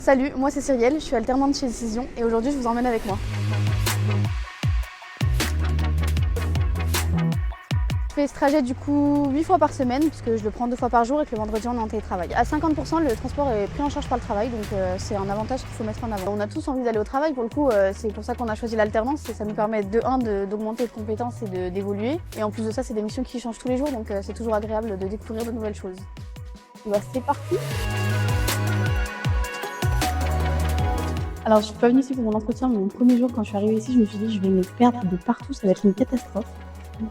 Salut, moi c'est Cyrielle, je suis alternante chez Décision et aujourd'hui je vous emmène avec moi. Je fais ce trajet du coup 8 fois par semaine puisque je le prends 2 fois par jour et que le vendredi on est en télétravail. À 50%, le transport est pris en charge par le travail, donc c'est un avantage qu'il faut mettre en avant. On a tous envie d'aller au travail, pour le coup c'est pour ça qu'on a choisi l'alternance et ça nous permet d'augmenter de compétences et d'évoluer. Et en plus de ça, c'est des missions qui changent tous les jours, donc c'est toujours agréable de découvrir de nouvelles choses. Bah, c'est parti. Alors, je suis pas venue ici pour mon entretien, mais mon premier jour, quand je suis arrivée ici, je me suis dit, je vais me perdre de partout, ça va être une catastrophe.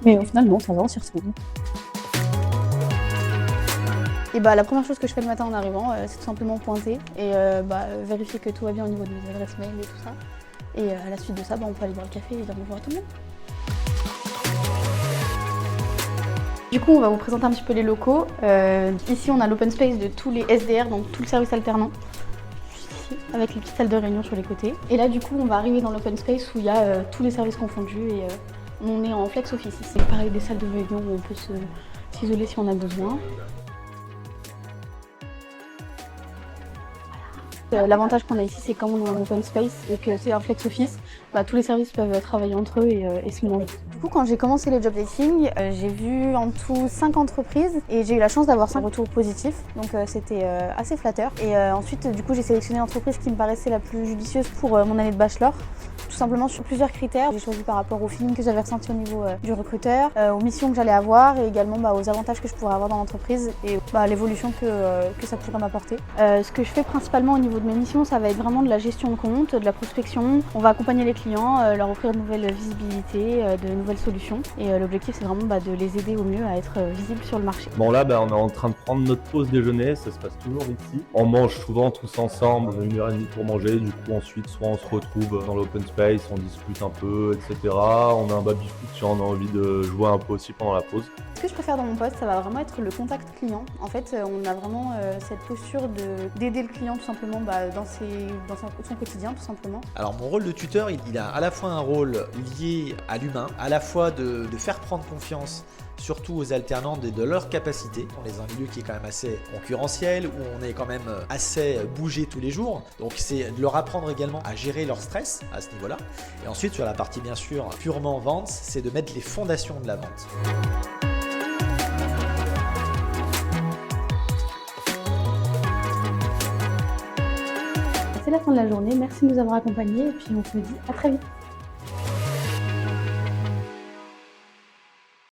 Mais au final, non, ça va, on s'y retrouve. Et bah, la première chose que je fais le matin en arrivant, c'est tout simplement pointer et vérifier que tout va bien au niveau de mes adresses mail et tout ça. Et à la suite de ça, on peut aller boire le café et dire bonjour à tout le monde. Du coup, on va vous présenter un petit peu les locaux. Ici, on a l'open space de tous les SDR, donc tout le service alternant, avec les petites salles de réunion sur les côtés. Et là, du coup, on va arriver dans l'open space où il y a tous les services confondus et on est en flex office. C'est pareil, des salles de réunion où on peut s'isoler si on a besoin. L'avantage qu'on a ici, c'est comme on est en open space et que c'est un flex office, tous les services peuvent travailler entre eux et se mélanger. Du coup, quand j'ai commencé les job dating, j'ai vu en tout 5 entreprises et j'ai eu la chance d'avoir 5 retours positifs, donc c'était assez flatteur. Et ensuite, du coup, j'ai sélectionné l'entreprise qui me paraissait la plus judicieuse pour mon année de bachelor. Tout simplement sur plusieurs critères. J'ai choisi par rapport au feeling que j'avais ressenti au niveau du recruteur, aux missions que j'allais avoir et également aux avantages que je pourrais avoir dans l'entreprise et l'évolution que ça pourrait m'apporter. Ce que je fais principalement au niveau de mes missions, ça va être vraiment de la gestion de compte, de la prospection. On va accompagner les clients, leur offrir de nouvelles visibilités, de nouvelles solutions. Et l'objectif, c'est vraiment de les aider au mieux à être visibles sur le marché. Bon là, on est en train de prendre notre pause déjeuner, ça se passe toujours ici. On mange souvent tous ensemble, 1h30 pour manger, du coup ensuite soit on se retrouve dans l'open space, on discute un peu, etc. On a un baby-foot si on a envie de jouer un peu aussi pendant la pause. Ce que je préfère dans mon poste, ça va vraiment être le contact client. En fait, on a vraiment cette posture d'aider le client tout simplement dans son quotidien tout simplement. Alors mon rôle de tuteur, il a à la fois un rôle lié à l'humain, à la fois de faire prendre confiance surtout aux alternants de leurs capacités. On est dans un milieu qui est quand même assez concurrentiel, où on est quand même assez bougé tous les jours. Donc c'est de leur apprendre également à gérer leur stress à ce niveau-là. Et ensuite sur la partie bien sûr purement vente, c'est de mettre les fondations de la vente. C'est la fin de la journée, merci de nous avoir accompagnés et puis on se dit à très vite.